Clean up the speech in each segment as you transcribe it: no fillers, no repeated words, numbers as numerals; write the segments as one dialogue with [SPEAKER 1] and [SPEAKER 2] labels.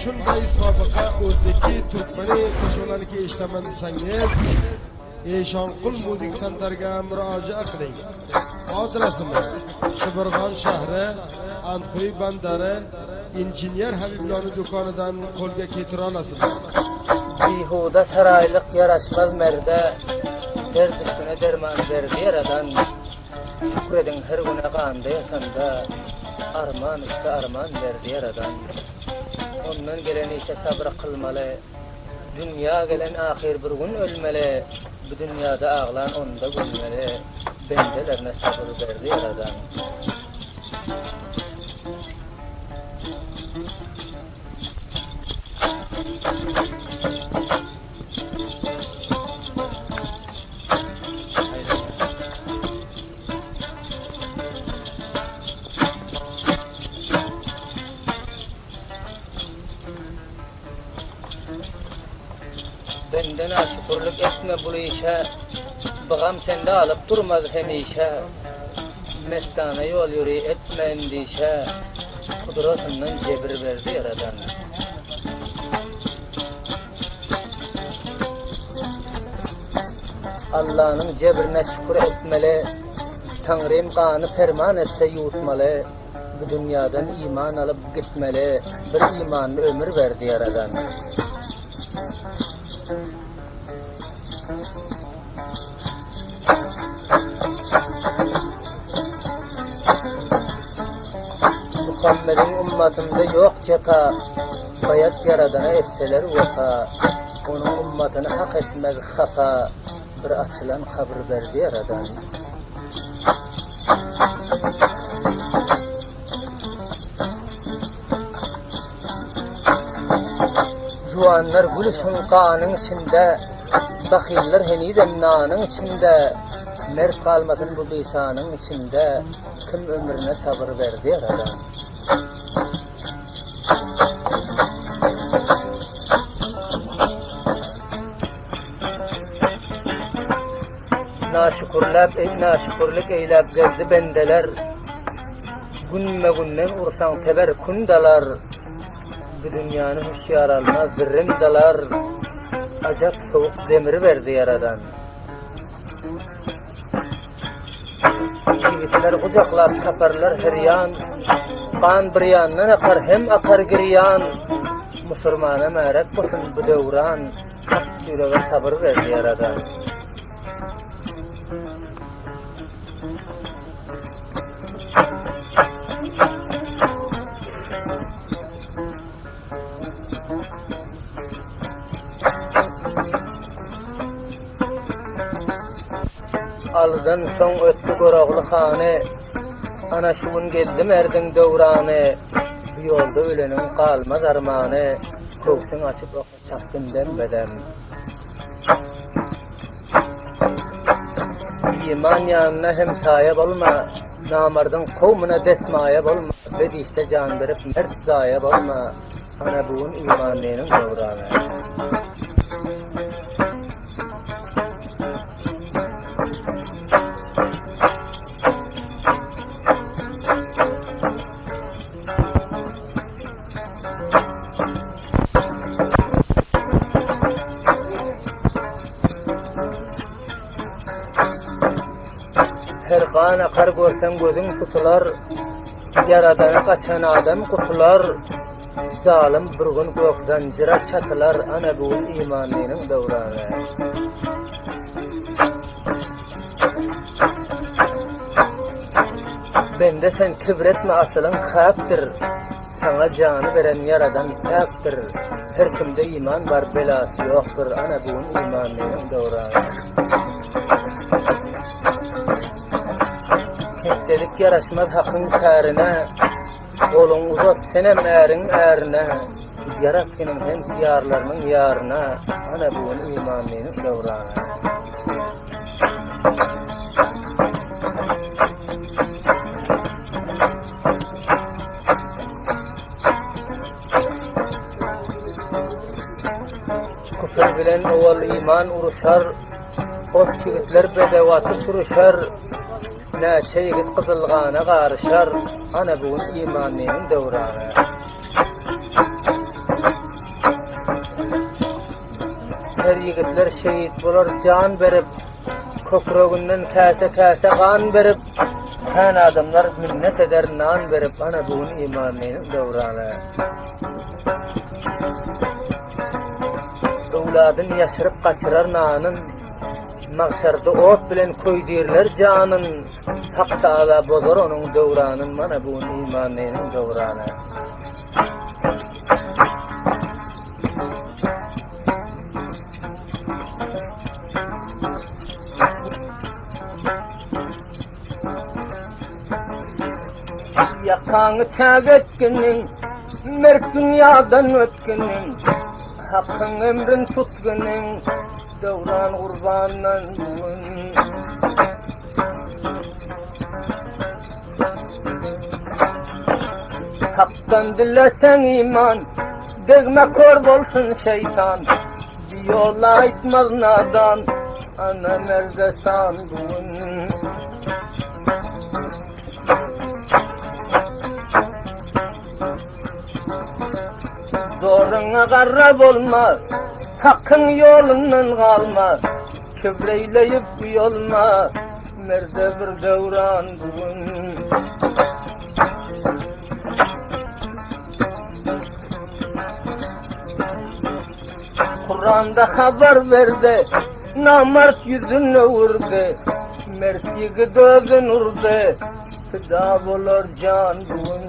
[SPEAKER 1] şunday sabıka o'zdeki Türkmeni qo'shiqlarni eshitaman desangiz, Eshonqul Muzik Centerga murojaat qiling. Adresimiz Qibirg'on shahri, Antxuy bandari, injener Habibloni do'konidan qo'lga keltira olasizlar.
[SPEAKER 2] Bihuda saraylık yaraşmaz merde, her düşküne derman verdi yaradan. Şükredin her güne qanda yasanda, arman işte arman verdi yaradan. Ondan gelen işe sabır kılmalı, dünya gelen ahir bir gün ölmeli. Bu dünyada ağlan onda gülmeli, bendelerine sabır verdi yaradan. Benden aşıkurluk etme bu işe, bağam sende alıp durmaz hemişe. Mestana yol yürü etme endişe, kudretinden cebir verdi yaradan. Allah'ın cebrine şükür etmeli, Tanrım kanı ferman etse yutmalı. Bu dünyadan iman alıp gitmeli, bir imanlı ömür verdi yaradan. Muhammed'in ümmetinde yok cefa, bayat yaradana etseler vefa. Onun ümmetini hak etmez hafa, bir açılan haber verdi yaradan. Juanlar gülüşün kanın içinde, bakiller henidem nanın içinde, mert kalmasın bu lisanın içinde, kim ömrüne sabır verdi yaradan. Naşükürlük eylep gezdi bendeler, günme günden ursan teber kundalar. Bu dünyanın hüşyar almaz zirrindalar, acap soğuk demir verdi yaradan. Yigitler kucaklap saparlar her yan, kan bir yandan akar hem akar giryan. Musulmana merak olsun bu devran, hak yüreğe sabır verdi yaradan. Aldan son öttü goroglu hane, ana şuun geldi merdin dövrane. Bu yolda ölenin kalmaz armane, kovsun açıp oku çapkından bedem. İman yanına hem sahip olma, namardın kovmuna desmayip olma. Bedişte can verip mert zayip olma, ana buğun imanlının dövrane. Her kan akar görsen gözün tutular, yaradana kaçan adam kutular. Zalim bir gün gökden cıra çatılar, ana bu imanının devranı. Bende sen kibretme asılın haktır, sana canı veren yaradan taktır. Her kimde iman var belası yoktur, ana bu imanının devranı. Dedik yaraşmaz hakkın kârine, olun uzat senem erin erine. Yaratkinin hem siyarlarının yarına, ana buğun imanlığının devrana. Küfür bilen oval iman uruşar, ot çigitler bedevatı sürüşer. Näçe ýigit kızılgana garşar, ana bugun imanlygyň döwrany. yigitler şehit bolar can berip, kökrögünden käse kan berip, kan adamlar minnet eder nan berip, ana buğun imaninin döwrany. Owladyn ýaşyryp gaçyrar nanyn, maksarda ot bilen köýdirler janyn, hak taala bozar onuň döwranyn, mana buğun imaninin döwrany. Yakaňy çag etgeniň, mert dünýadan ötgeniň, hakyň emrin tutgeniň, döwran gurbandan bugun. Hakdan dileseň iman, degme kör bolsun şeytan, diýola aýtmaz nadan, ana merdesan bugun. Zoruňa garrab bolma, hakyň ýolundan galma, kibreýleyip ýolma, merde bir döwran bugun. Kur'anda habar berdi, namart yüzüne vurdu, mert yigit özün urdu, fida bolar can bugun.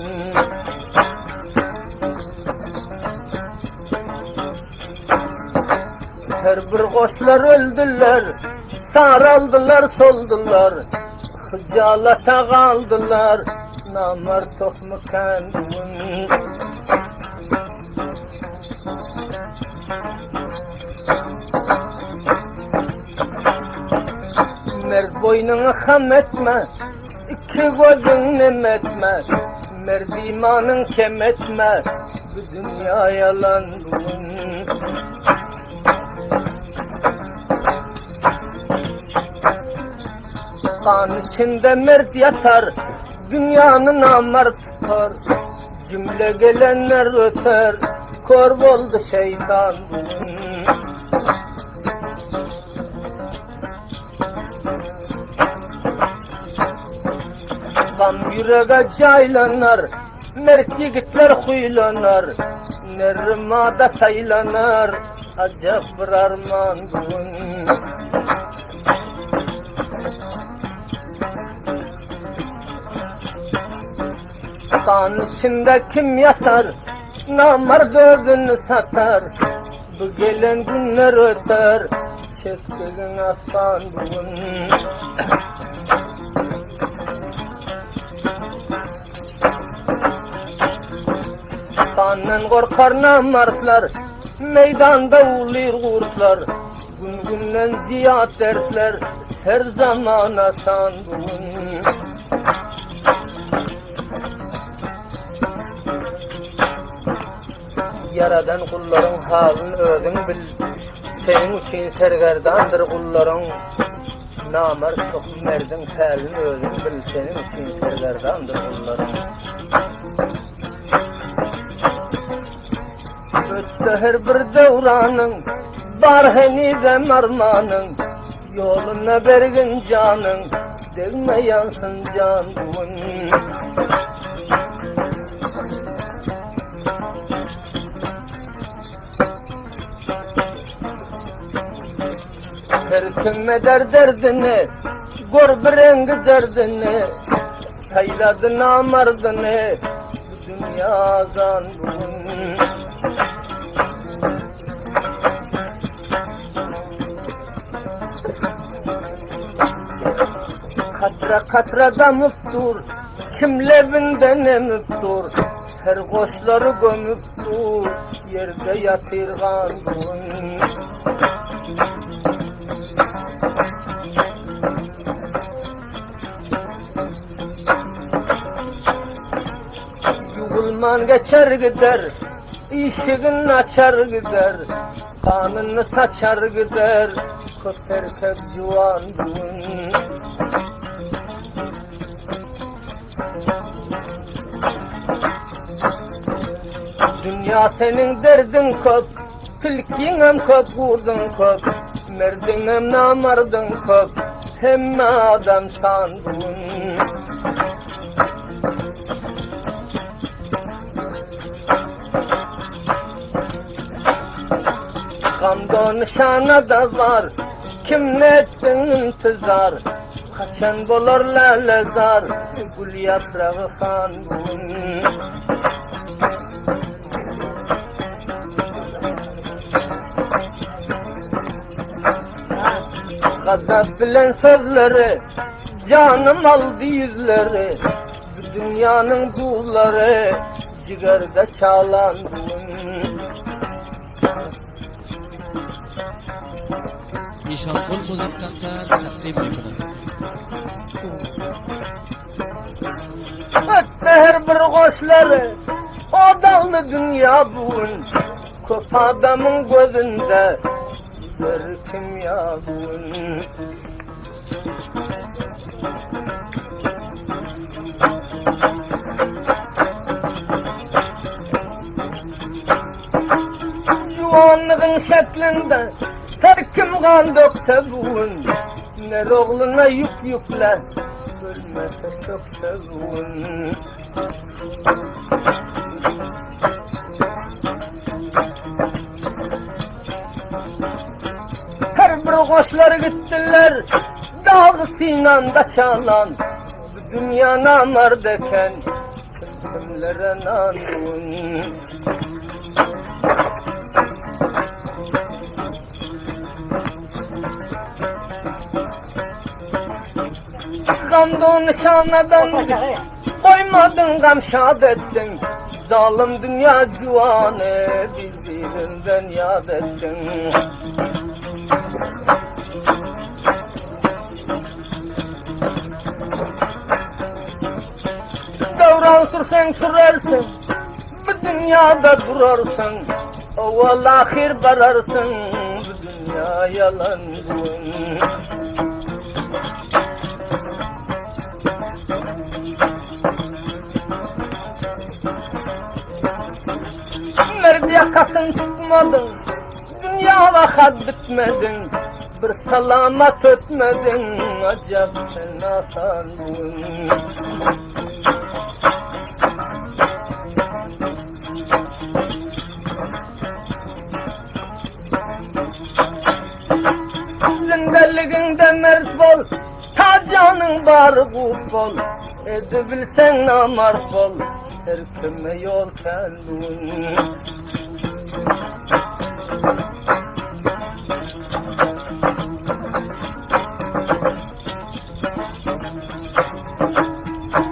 [SPEAKER 2] Her bir goşlar öldüler, saraldılar, soldular, hıcalata kaldılar, namart tohmu kendimin. Mert boynunu ham etme, iki gözün nem etme, mert imanın kem etme, bu dünya yalan bugün. Kan içinde mert yatar, dünyanın namart tutar, cümle gelenler öter, kör oldu şeytan bugün. Kan yüreğe caylanar, mert yigitler huylanar, nermada saylanar, acap bir arman bugün. Kan içinde kim yatar, namard özünü satar, bu gelen günler öter, çektiğin afan bugün. Kandan korkar namartlar, meydanda ulir gurtlar, gün günden ziyat dertler, her zaman asan bugün. Yaradan kulların halini özün bil, senin için sergerdandır kulların, namart tohum merdin halini özün bil, senin için sergerdandır kulların. Ötte her bir devranın, bar henidem armanın, yoluna bergin canın, degme yansın can bugün. Her kim eder derdini, gor bir rengi derdini, sayladı namardını, bu dünyadan bugün. Katra katrada müptur, kim levinden emiptur, her koşları gömüptur, yerde yatırgan bugün. Yugulman geçer gider, işigin açar gider, kanını saçar gider, kök erkek juan bugün. Dünya senin derdin köp, Tilkinem köp, kurdun köp, merdinem namardın köp, hemme adam sandun. Gamda nişana da var, kim ne ettin intizar, kaçan bolar lalezar, gül yaprağı sandun. Gazap bilen sözleri, canım aldı yüzleri, bu dünyanın buğuları, cigerde çalandın.
[SPEAKER 3] Nişan Full Music Center takdim ediyor.
[SPEAKER 2] Ötte her bir koşları, o dallı dünya bugün, köp adamın gözünde, bir kimya bugün. Juvanlığın şeklinde, her kim kan dökse bugün, ner oğluna yükle, ölmese çökse bugün. Her bir koşlar gittiler, Dağı Sinan'da çalan, bu dünya namardeken, kimlere nanun. Gamda nişanadan koymadın gam şad ettin, zalim dünya civanı birbirinden yad ettin. Devran sürsen sürersin, bu dünyada durarsın, evvel ahir bararsın, bu dünya yalan bugün. Merdi yakasın tutmadın, dünyada had bitmedin, bir salamat ötmedin, acaba sen asandın. Zindeliginde mert bol, ta canın bari kut bol, edebilsen namart bol, her kime yol kendin.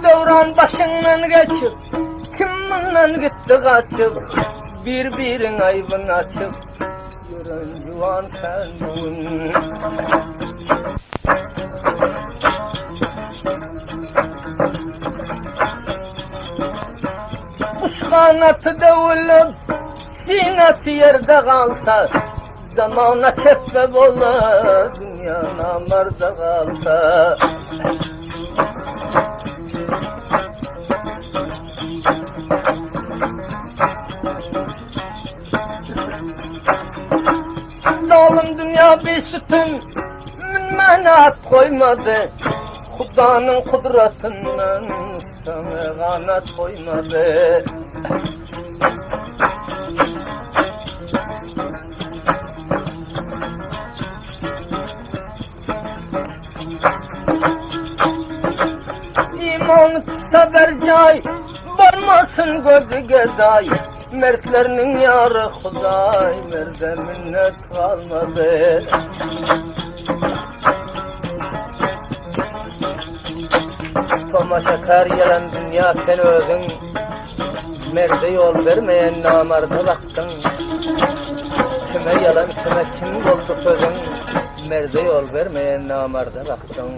[SPEAKER 2] Devran başından geçip, kimden gitti kaçıp, birbirin ayıbını açıp, yürün yuvan kendin. Kuş kanatı devulup, sinesi yerde kalsa, zamana çeppe bola, dünya namarda kalsa. Zalim dünya bir sütun, menat koymadı, Kudanın kudretinden sana kanat koymadı. İman tutsa bercay, varmasın gözü geday, mertlerinin yarı Huday, merde minnet kalmadı. Tomaşakar yalan dünya sen özün, merde yol vermeyen namarda baktın. Kime yalan kime kim oldu sözün, merde yol vermeyen namarda baktın.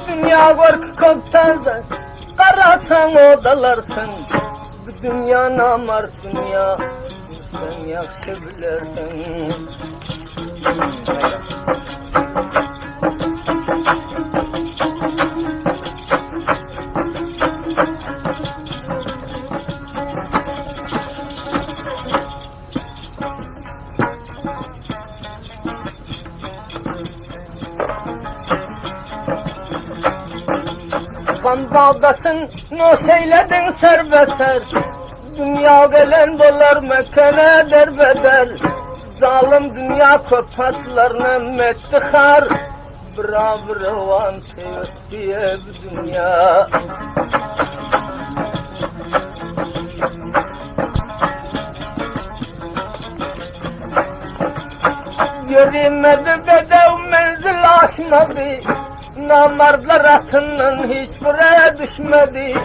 [SPEAKER 2] Dünya korku koptaza, karasan odalarsın. Bu dünya namar dünya, sen yakşı bilersin. bağdasın noşeyledin serbeser. Dünya gelen bolar Mekke'ne derbeder. Zalim dünya köpatlarına mettihar. Biraber revan diye bu dünya. Yürümedi bedev menzil aşmadı. Namardlar atının hiçbire düşmedi.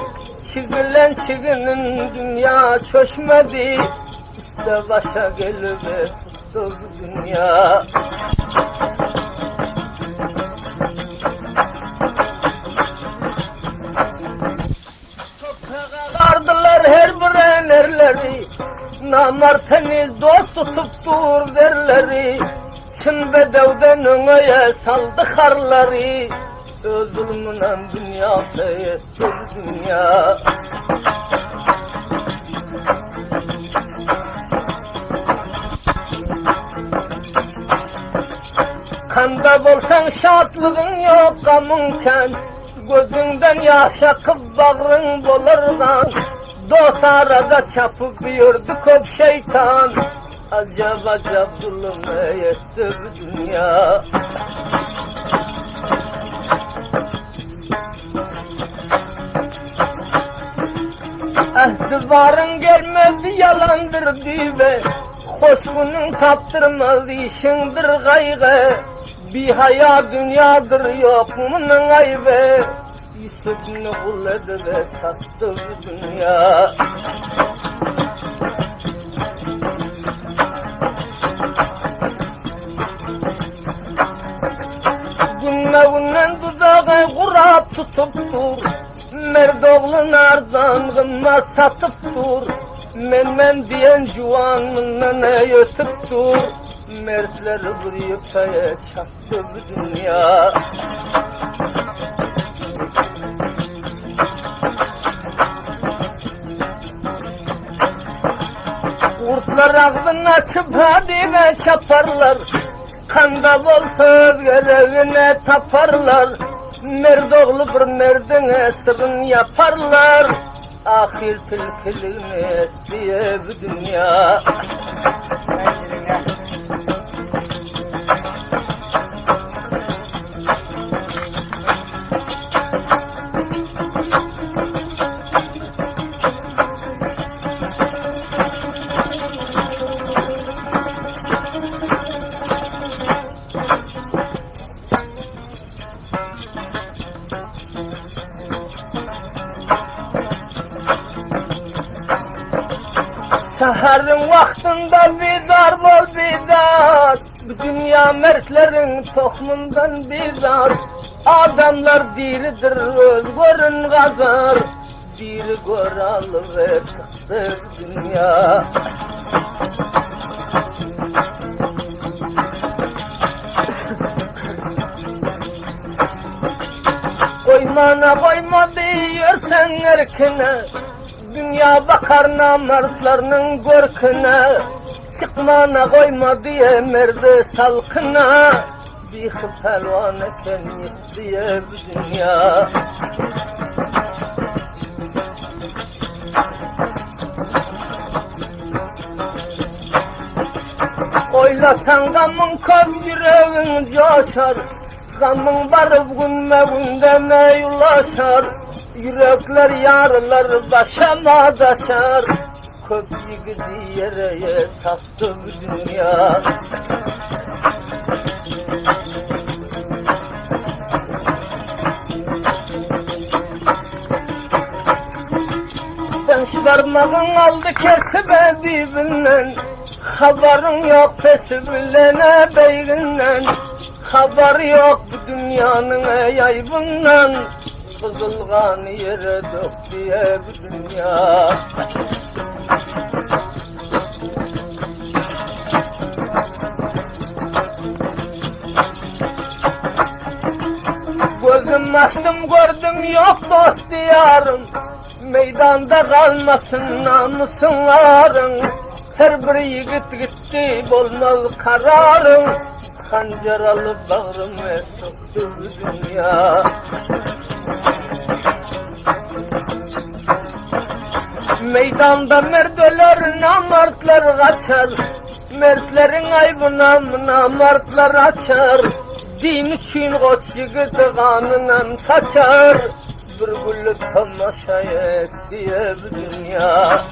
[SPEAKER 2] Şigilen şiginin dünya çöşmedi. İşte başa gelip tuttu bu dünya. Ardılar her bir enerleri. Namarteni dost tutup dur derleri. Çin bedevden öngeye saldı harları. Özülmünen dünya etti dünya. Kanda bolsan şatlığın yok gamınken. Gözünden yaş akıp bağrın bolurdan. Dost arada çapıp yürüdü köp şeytan. Acab acab zulme yetti bu dünya. Ehdivarın gelmedi yalandır dibe. Hoşgunun taptırmaz işindir gaygı. Bir haya dünyadır yok bunun aybe. Yusuf'unu kulladı ve sattı bu dünya. Günden dudağı kurap tutup dur. Merdoğlu nardan gınma satıp dur. Men diyen juvanından ötüp dur. Mertleri bir yüpeye çattı bu dünya. Kurtlar ağzını açıp hadime çaparlar. Kanda bolsa gereğine taparlar. Merdoğlu bir merdin esrin yaparlar. Ahir tilkiliğini diye bu dünya. Saharın vaktinde bidar bol bidar. Bu dünya mertlerin tohmundan bidar. Adamlar diridir öz görün gazar. Diri gör alıver çıktı dünya. Koymana koyma diyorsan erkine. Dünya bakar namertlerinin görküne. Çıkmana koyma diye merde salkına. Bir pelvan eken diye bu dünya. Oylasan gamın köp yüreğin coşar. Gamın varıp günme gündeme yulaşar. Yürekler yarlar başama daşar. Köp yigidi yereye sattı bu dünya. Beş parmağın aldı kesip edibinden. Haberin yok pesibilene beyginden. Haber yok bu dünyanın yaybından. Kızılgan yere dök diye bu dünya. Gözüm açtım gördüm yok dost diyarım. Meydanda kalmasın namusun varın. Her bir yiğit gitti bolmaz kararın. Hancar alıp bağrıma soktu bu dünya. Meydanda mertler namartlar kaçar, mertlerin aybına namartlar açar. Din için koç yigit kanından saçar, bir gülü tamaşa et diye bu dünya.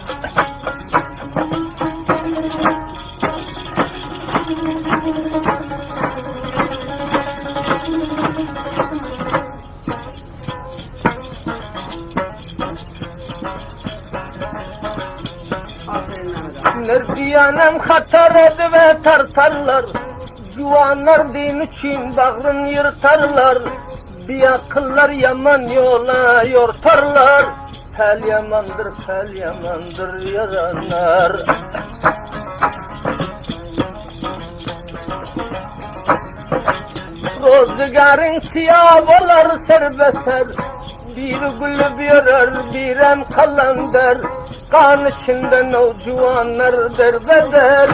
[SPEAKER 2] Nerdiyanem hatar edi ve tartarlar, juvanlar din için bağrın yırtarlar. Bir akıllar yaman yola yortarlar, fel yamandır yaranlar. Rozgarın siyah olar serbeser, bir gülü birer birem kalandır. Kan içinde novjuvanlar derbeder,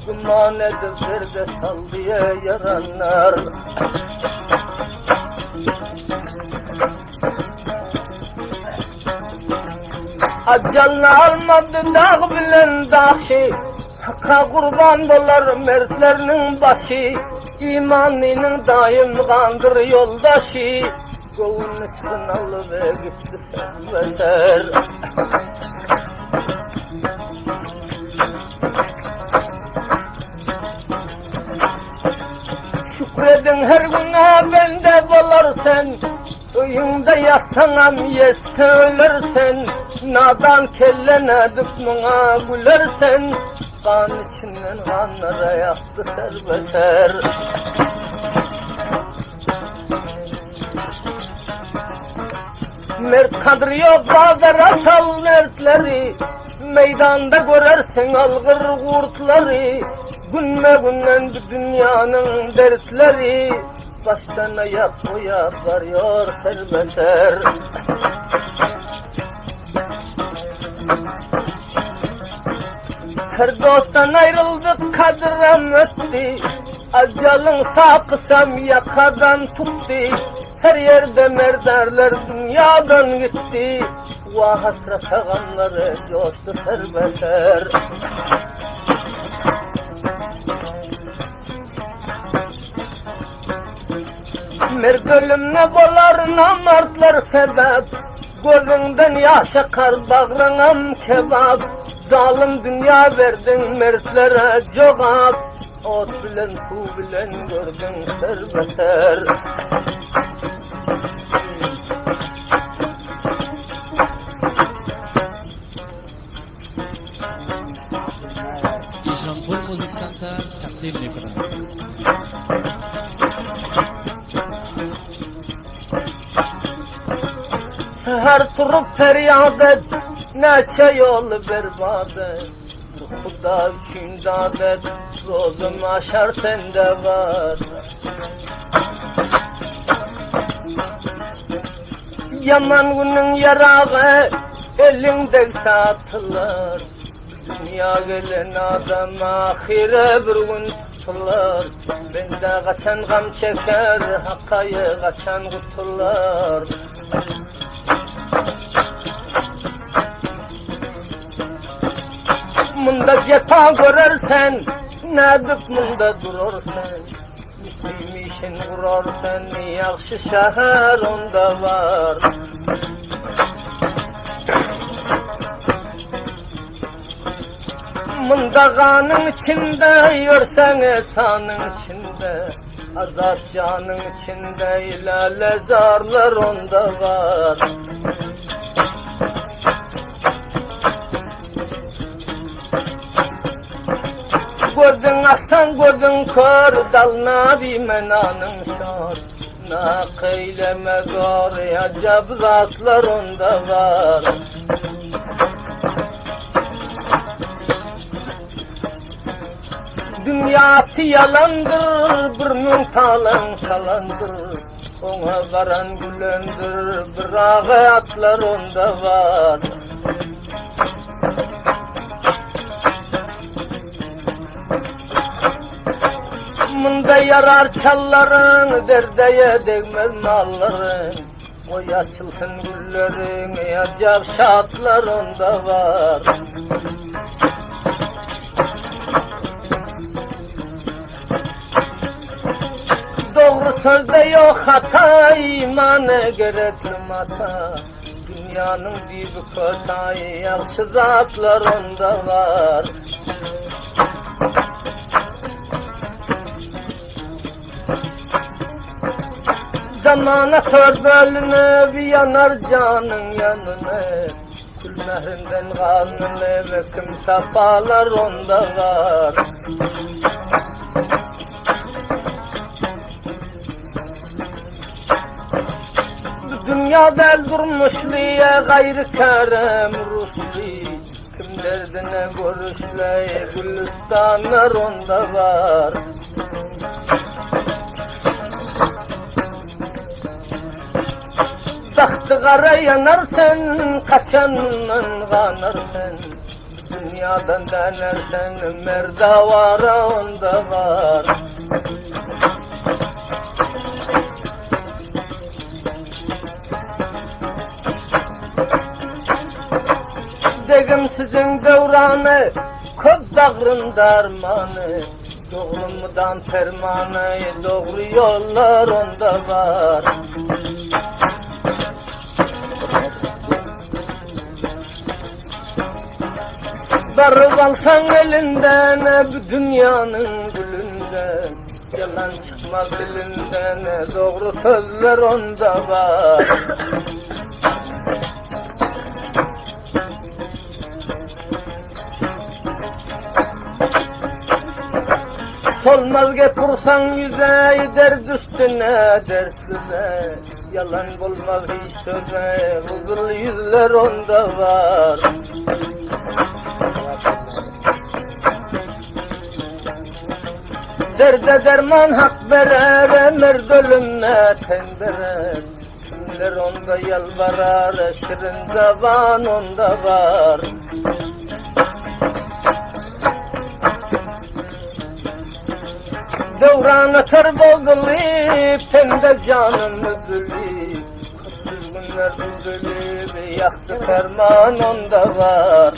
[SPEAKER 2] güman edip derde sal diye yaranlar. Acalını almadı dağ bilen dağşı, Hakka kurban dolar mertlerinin başı, İmanının daim kandır yoldaşı. Kovun ıskınalı ve gitti serbeser. Şükredin her güne bende bolar sen, Öyünde yasanam yesse ölersen, Nadan kellene dıkmına gülersen, Kan içinden kanlara yaktı serbeser. Mert kadri yok bağdara sal mertleri, Meydanda görersin algır kurtları. Günme günden bu dünyanın dertleri, Baştan ayak koyup varıyor serbeser. Her dosttan ayrıldık kadram öttü, Acalın sağ kısam yakadan tuttu. Her yerde merderler dünyadan gitti, Vah hasret ağanları coştu serbeser. Mert ölümne bolar namartlar sebep, Gözünden yaş akar bağrınam kebap. Zalim dünya verdin mertlere cevap, Ot bilen su bilen gördün serbeser.
[SPEAKER 3] İşanful Müzik Center takdim ediyor.
[SPEAKER 2] Seher turup feryat et, neçe yol berbat et. Huda için dadet, rozum aşar sende var. Yaman günün yarağı, elinde satılır. Dünya gelen adam ahire bir gün tutular. Bende kaçan gam çeker, hakkayı kaçan kurtular. Munda cefa görersen, nedik munda durursan. Müslümişin vurarsan, yakşı şehir onda var. Munda kanın içinde, yorsan esanın içinde. Azap canın içinde, ilale zarlar onda var. Gözün aslan gözün kör, dalına bimenanın şar. Nak eyleme gari, acab zatlar onda var. Dünya yalandır, bir müntalan salandır. Ona karan gülendir, bir ağayatlar onda var. Munda yarar çalların, derdeye değmez malların. O açılsın güllerin acab şartlar onda var. Doğru sözde yok hata, imana gerekli mata. Dünyanın dibi kötü, yaxşı zatlar onda var. Zamana tör bölünüp yanar canın yanına. Kül mehrinden kanlı ve kim safalar onda var. Dünyada el durmuşliye gayrı kerem rusli. Kimlerdine görüşle gülistanlar onda var. Baktı kara yanarsan, kaçanından kanarsan. Dünyadan dönersen, merdavara onda var. Degim sizin devranı, köp dağrın darmanı. Doğrumudan fermanı, doğru yollar onda var. Barı kalsan elinden, bu dünyanın gülünden. Yalan çıkmaz dilinden, doğru sözler onda var. Solmaz getirsen yüze, dert üstüne dert size. Yalan bulmaz hiç söze, huzurlu yüzler onda var. Derde derman hak verer, merd ölümne ten verer. Kimler onda yalvarar, şirin zaman onda var. Devran öter boğulip, tende canım üzülüp. Kötü günler üzülüp, yaktı ferman onda var.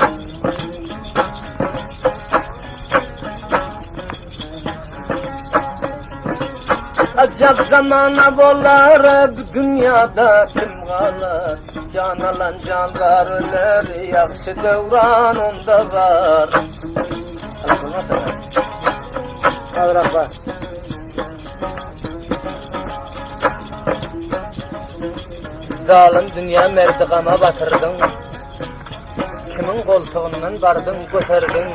[SPEAKER 2] Acab zamana bolar, bu dünyada kim kalar? Can alan canlar öler, yaxşı devran onda var. Kavrak var. Zalim dünya merdigama batırdın. Kimin koltuğundan bardın, götürdün.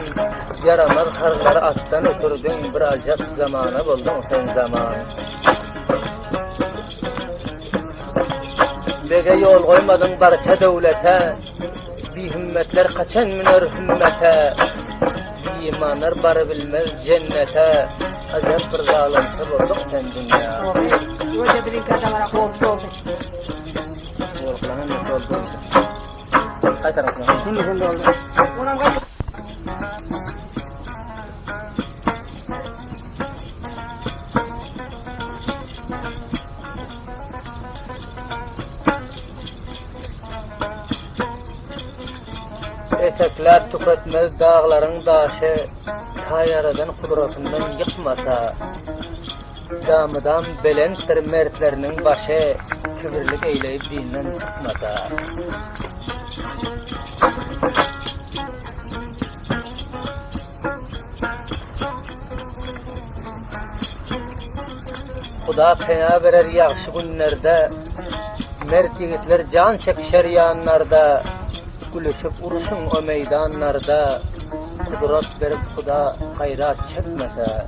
[SPEAKER 2] Yaramaz karları attan ötürdün. Bir acap zamana buldun sen zaman. Bege yol koymadın barça devlete. Bir hümmetler kaçan miner hümmete. Bir imanlar barı bilmez cennete. Acap bir zalimsi bulduk sen dünya.
[SPEAKER 4] Hoca bilin kadar koltuğu oldu.
[SPEAKER 2] Yolklanan ne oldu? Kaç tarafına?
[SPEAKER 4] Şimdi oldu. Ulan kaç.
[SPEAKER 2] Etekler tüketmez dağların daşı, ta yaradan kudratından yıkmasa. Damıdan belenttir mertlerinin başı, kibirlik eyleyip dininden çıkmasa. Huda pena verer yaxşı günlerde, mert yigitler can çekişer yanlarda. Gülüşüp uruşun o meydanlarda, kudrat verip Huda hayrat çekmese.